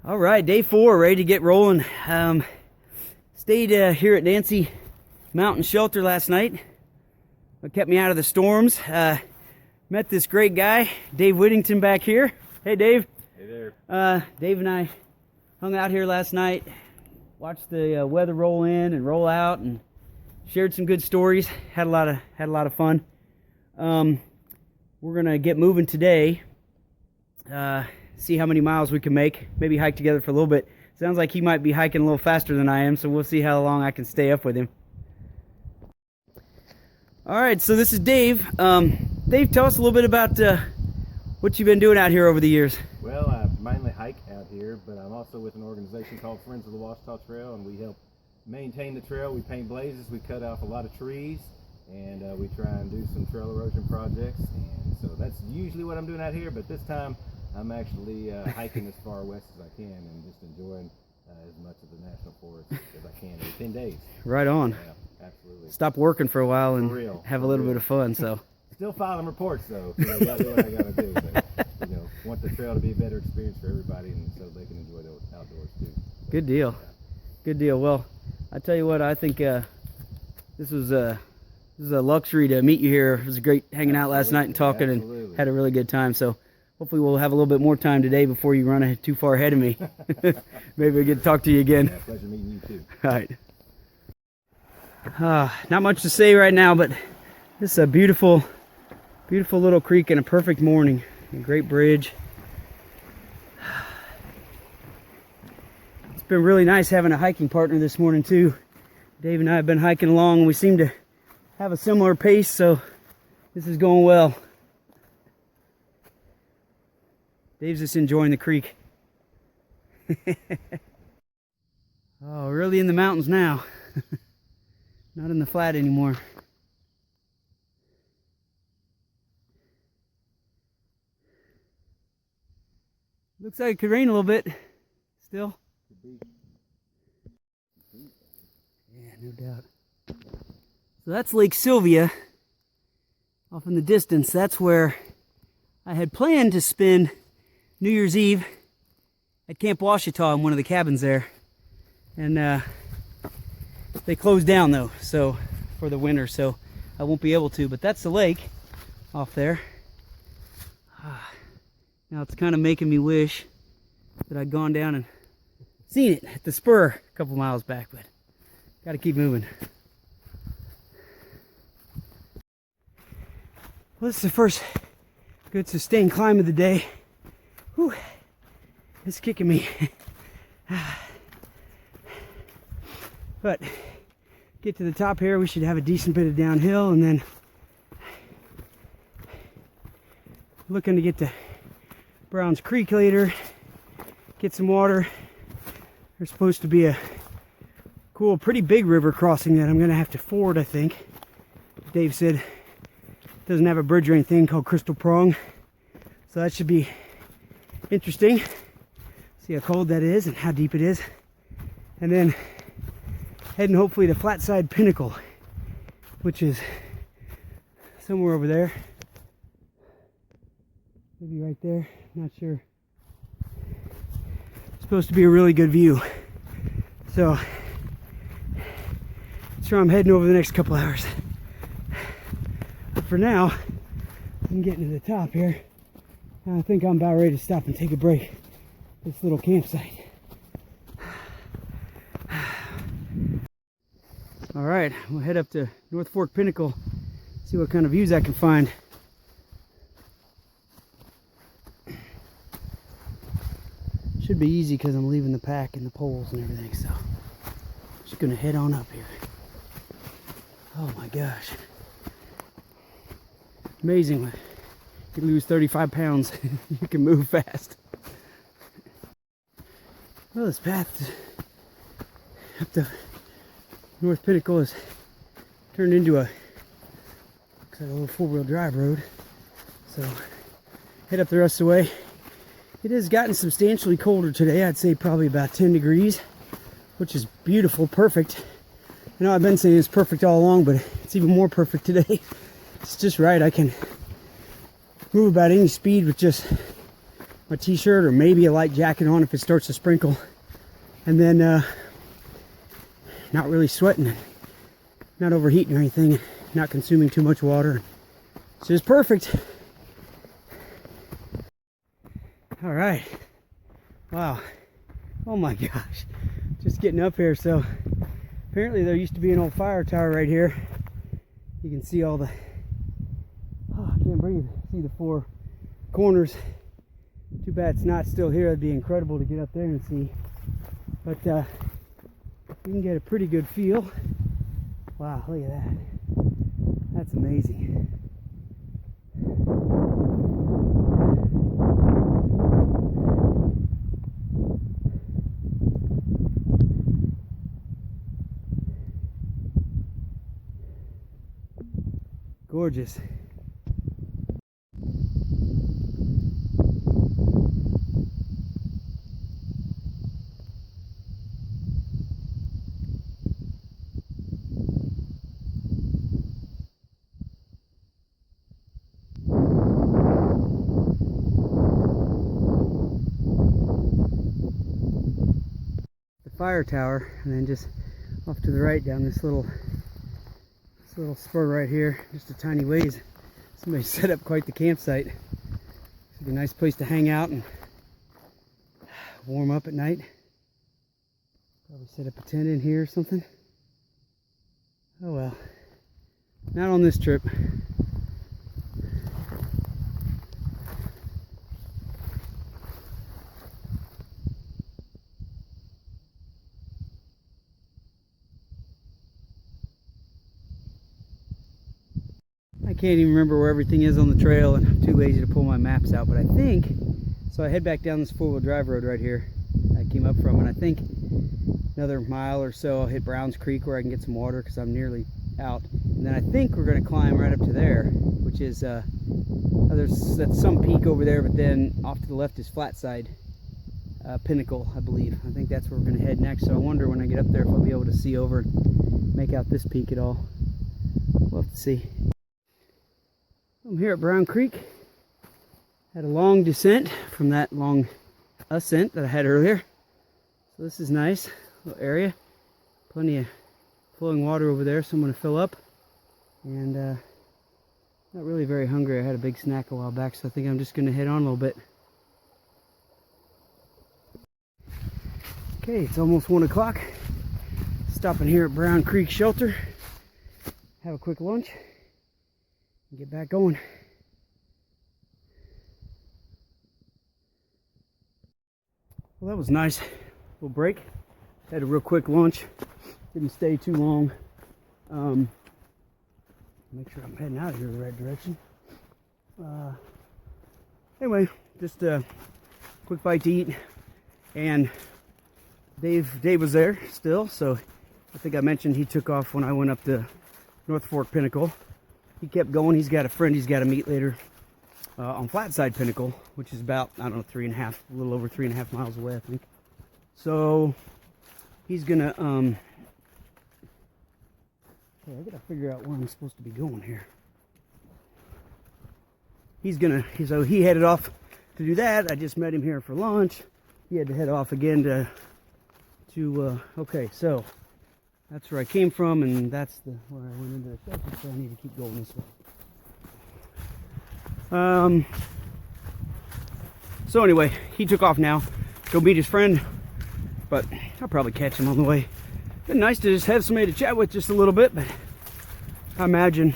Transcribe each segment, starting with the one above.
All right, day 4, ready to get rolling. Stayed here at Nancy Mountain Shelter last night. What kept me out of the storms. Met this great guy, Dave Whittington, back here. Hey, Dave. Hey there. Dave and I hung out here last night, watched the weather roll in and roll out, and shared some good stories. Had a lot of fun. We're gonna get moving today. See how many miles we can make. Maybe hike together for a little bit. Sounds like he might be hiking a little faster than I am, so we'll see how long I can stay up with him. All right, so this is Dave. Dave, tell us a little bit about what you've been doing out here over the years. Well, I mainly hike out here, but I'm also with an organization called Friends of the Ouachita Trail, and we help maintain the trail. We paint blazes, we cut off a lot of trees, and we try and do some trail erosion projects. And so that's usually what I'm doing out here, but this time I'm actually hiking as far west as I can and just enjoying as much of the national forest as I can in 10 days. Right on. Yeah, absolutely. Stop working for a while and have a little bit of fun. So still filing reports though. So I gotta do what I gotta do. But, want the trail to be a better experience for everybody, and so they can enjoy the outdoors too. So, good deal. Yeah. Good deal. Well, I tell you what, I think this was a luxury to meet you here. It was great hanging out last night and talking, and had a really good time. So hopefully we'll have a little bit more time today before you run too far ahead of me. Maybe we get to talk to you again. Yeah, pleasure meeting you too. All right. Not much to say right now, but this is a beautiful, beautiful little creek and a perfect morning. A great bridge. It's been really nice having a hiking partner this morning too. Dave and I have been hiking along, and we seem to have a similar pace, so this is going well. Dave's just enjoying the creek. Oh, really in the mountains now. Not in the flat anymore. Looks like it could rain a little bit still. Yeah, no doubt. So that's Lake Sylvia off in the distance. That's where I had planned to spend New Year's Eve at Camp Ouachita in one of the cabins there. And they closed down though, so for the winter, so I won't be able to. But that's the lake off there. Now it's kind of making me wish that I'd gone down and seen it at the spur a couple miles back, but got to keep moving. Well, this is the first good sustained climb of the day. Whew, it's kicking me. But get to the top here, we should have a decent bit of downhill, and then looking to get to Browns Creek later, get some water. There's supposed to be a cool, pretty big river crossing that I'm gonna have to ford, I think. Dave said it doesn't have a bridge or anything, called Crystal Prong, so that should be interesting. See how cold that is and how deep it is. And then heading hopefully to Flatside Pinnacle, which is somewhere over there. Maybe right there, not sure. It's supposed to be a really good view. So that's where I'm heading over the next couple hours. But for now, I'm getting to the top here. I think I'm about ready to stop and take a break at this little campsite. All right, we'll head up to North Fork Pinnacle, see what kind of views I can find. Should be easy because I'm leaving the pack and the poles and everything, so just gonna head on up here. Oh my gosh. Amazing. You lose 35 pounds, you can move fast. Well, this path up to North Pinnacle is turned into looks like a little four-wheel drive road. So head up the rest of the way. It has gotten substantially colder today. I'd say probably about 10 degrees, which is beautiful, perfect. I know I've been saying it's perfect all along, but it's even more perfect today. It's just right. I can move about any speed with just my t-shirt or maybe a light jacket on if it starts to sprinkle. And then not really sweating, not overheating or anything, not consuming too much water. It's just perfect. All right. Wow. Oh my gosh. Just getting up here. So apparently there used to be an old fire tower right here. You can see all the, oh, I can't breathe. See the four corners. Too bad it's not still here. It'd be incredible to get up there and see. But you can get a pretty good feel. Wow, look at that. That's amazing. Gorgeous. Fire tower, and then just off to the right down this little spur right here, just a tiny ways. Somebody set up quite the campsite. Should be a nice place to hang out and warm up at night. Probably set up a tent in here or something. Oh well, not on this trip. I can't even remember where everything is on the trail, and I'm too lazy to pull my maps out, but I think, so I head back down this four-wheel drive road right here I came up from, and I think another mile or so I'll hit Browns Creek where I can get some water because I'm nearly out. And then I think we're going to climb right up to there, which is, that's some peak over there, but then off to the left is Flatside Pinnacle, I believe. I think that's where we're going to head next, so I wonder when I get up there if I'll be able to see over and make out this peak at all. We'll have to see. I'm here at Brown Creek. Had a long descent from that long ascent that I had earlier. So this is nice, little area. Plenty of flowing water over there, so I'm going to fill up. And not really very hungry. I had a big snack a while back, so I think I'm just going to head on a little bit. Okay, it's almost 1 o'clock. Stopping here at Brown Creek Shelter. Have a quick lunch. And get back going. Well, that was nice. Little break. Had a real quick lunch. Didn't stay too long. Make sure I'm heading out here the right direction. Anyway, just a quick bite to eat. And Dave was there still, so I think I mentioned he took off when I went up the North Fork Pinnacle. He kept going. He's got a friend he's got to meet later on Flatside Pinnacle, which is about, I don't know, a little over 3.5 miles away, I think. So he's gonna okay, I gotta figure out where I'm supposed to be going here. So he headed off to do that. I just met him here for lunch. He had to head off again okay, so that's where I came from, and that's where I went into the shelter, so I need to keep going this way. So anyway, he took off now. Go meet his friend, but I'll probably catch him on the way. Been nice to just have somebody to chat with just a little bit, but I imagine,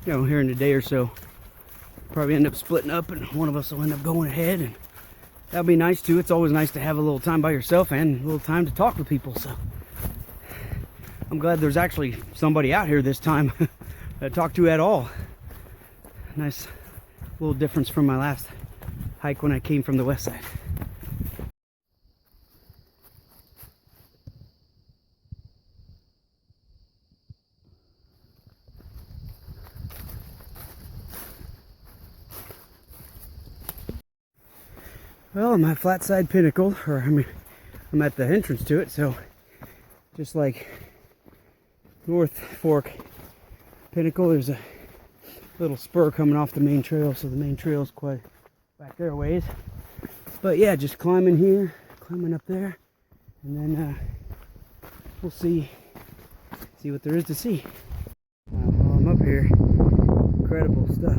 here in a day or so, probably end up splitting up, and one of us will end up going ahead, and that'll be nice too. It's always nice to have a little time by yourself and a little time to talk with people. So I'm glad there's actually somebody out here this time to talk to at all. Nice little difference from my last hike when I came from the west side. Well, I'm at Flatside Pinnacle, or I'm at the entrance to it, so just like North Fork Pinnacle, there's a little spur coming off the main trail, so the main trail is quite back there a ways. But yeah, just climbing here, climbing up there, and then we'll see what there is to see. While I'm up here, incredible stuff.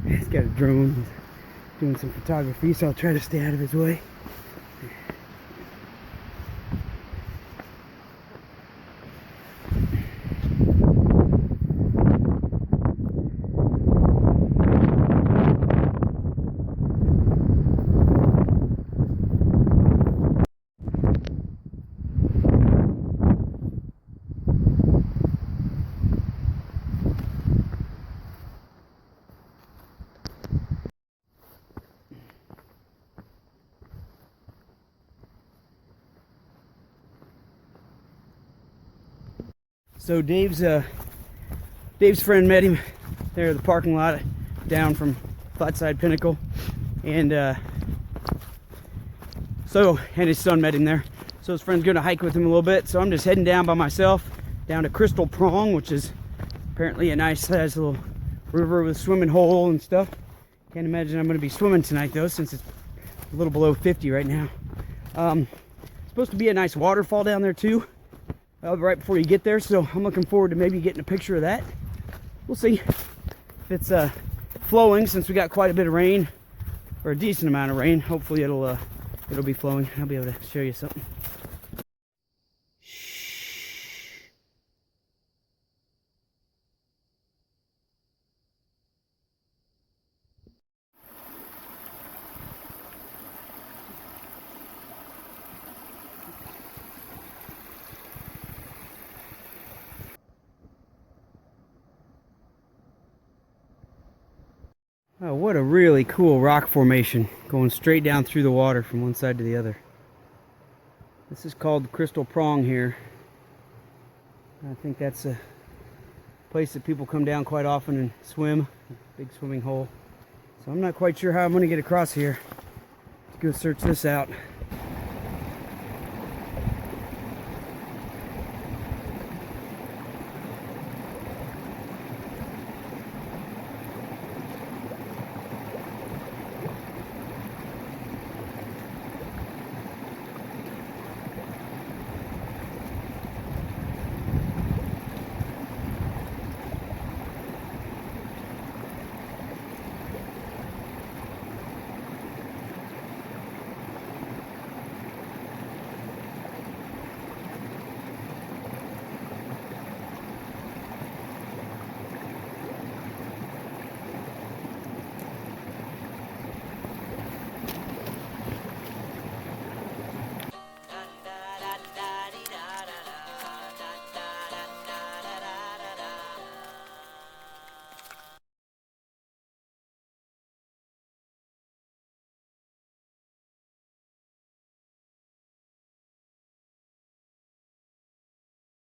He's got a drone. He's doing some photography, so I'll try to stay out of his way. So Dave's friend met him there at the parking lot down from Flatside Pinnacle, and his son met him there. So his friend's gonna hike with him a little bit. So I'm just heading down by myself down to Crystal Prong, which is apparently a nice sized little river with a swimming hole and stuff. Can't imagine I'm gonna be swimming tonight though, since it's a little below 50 right now. Supposed to be a nice waterfall down there too, right before you get there, so I'm looking forward to maybe getting a picture of that. We'll see if it's flowing, since we got quite a bit of rain, or a decent amount of rain. Hopefully it'll be flowing. I'll be able to show you something. Oh, what a really cool rock formation, going straight down through the water from one side to the other. This is called Crystal Prong here. I think that's a place that people come down quite often and swim. Big swimming hole. So I'm not quite sure how I'm going to get across here. Let's go search this out.